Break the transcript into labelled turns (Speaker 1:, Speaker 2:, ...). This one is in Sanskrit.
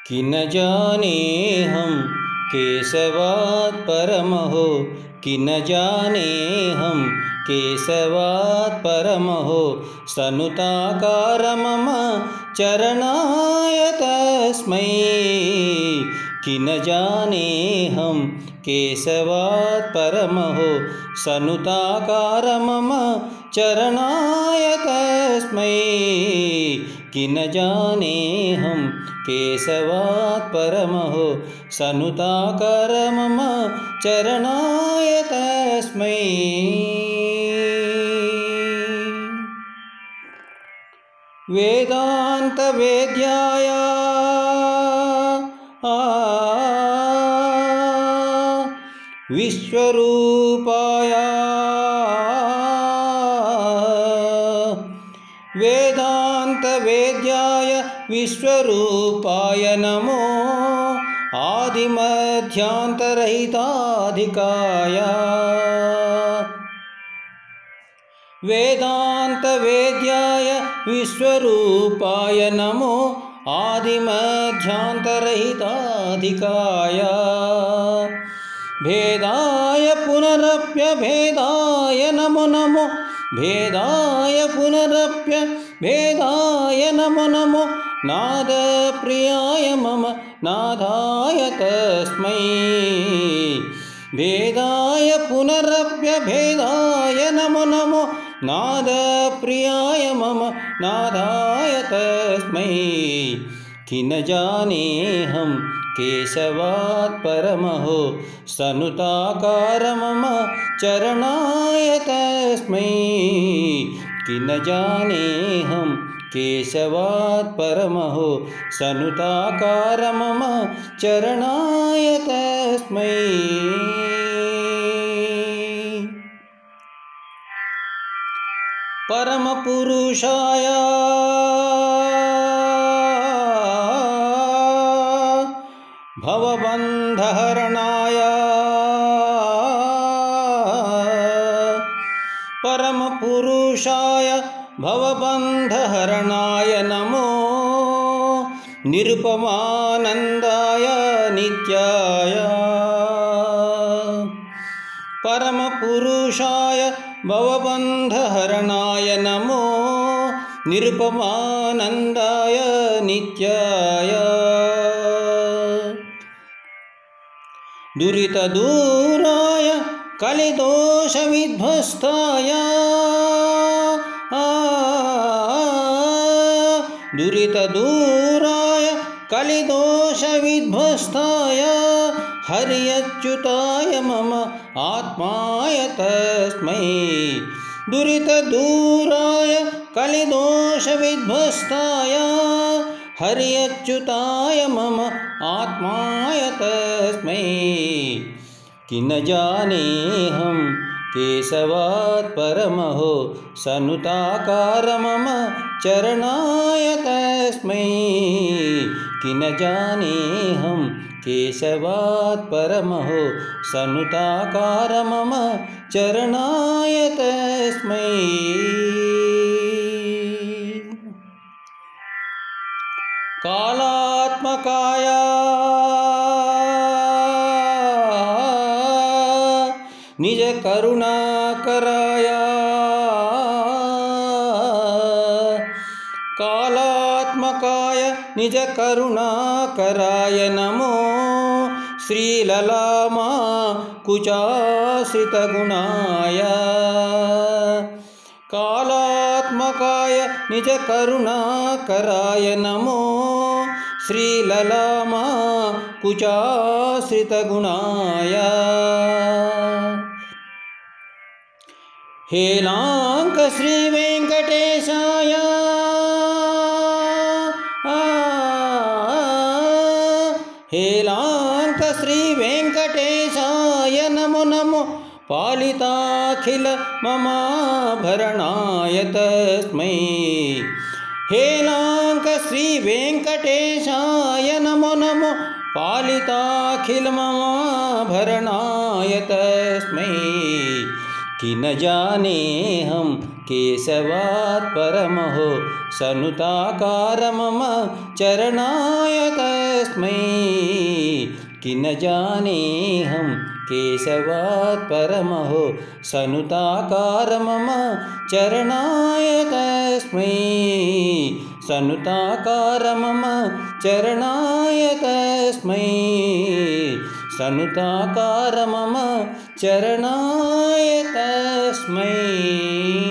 Speaker 1: कि न जानेऽहं केशवात् परमहो कि न जानेऽहं केशवात् परमहो सनुताकार मम चरणाय तस्मै कि न जानेऽहं केशवात् परमहो सनुताकार मम चरणाय तस्मै कि न जानेऽहं केशवात् परमहो सनुताकार मम चरणाय तस्मै वेदांत वेद्याय विश्वरूपाय वेदांत वेद्याय विश्वरूपाय नमो आदिमध्यांतरहिताधिकाय वेदांत वेद्याय विश्वरूपाय नमो आदिमध्यांतरहिताधिकाय भेदाय पुनरप्यभेदाय नमो नमो भेदाय पुनरप्यभेदाय नमो नमो नादप्रियाय मम नादाय तस्मै भेदाय पुनरप्यभेदाय नमो नमो नादप्रियाय मम नादाय तस्मै कि न जानेऽहं केशवात् परमहो सनुताकार मम चरणाय तस्मै कि न जानेऽहं केशवात् परमहो सनुताकार मम चरणाय तस्मै परमपुरुषाय भवबन्धहरणाय परमपुरुषाय भवबन्धहरणाय नमो निरुपमानन्दाय नित्याय परमपुरुषाय भवबन्धहरणाय नमो निरुपमानन्दाय नित्याय दुरितदूराय कलिदोषविध्वस्ताय दुरितदूराय कलिदोषविध्वस्ताय हर्यच्युताय मम आत्माय तस्मै दुरितदूराय कलिदोषविध्वस्ताय हर्यच्युताय मम आत्माय तस्मै कि न जानेऽहं केशवात् परमहो सनुताकार मम चरणाय तस्मै कि न जानेऽहं केशवात् परमहो सनुताकार मम चरणाय तस्मै कालात्मकाय निज करुणाकराय कालात्मकाय निज करुणाकराय नमो श्रीललामा कुचाश्रितगुणाय कालात्मकाय निज करुणाकराय नमो श्रीललामा कुचाश्रितगुणाय हेलांक श्रीवेंकटेशाय हेलांक श्रीवेंकटेशाय नमो नमो पालिताखिल ममाभरणाय तस्मै हेलांक श्रीवेंकटेशाय नमो नमो पालिताखिल ममाभरणाय तस्मै कि न जानेऽहं केशवात् परमहो सनुताकार मम चरणाय तस्मै किं न जानेऽहं केशवात् परमहो सनुताकार मम चरणाय तस्मै सनुताकार मम चरणाय तस्मै सनुताकार मम चरणाय तस्मै।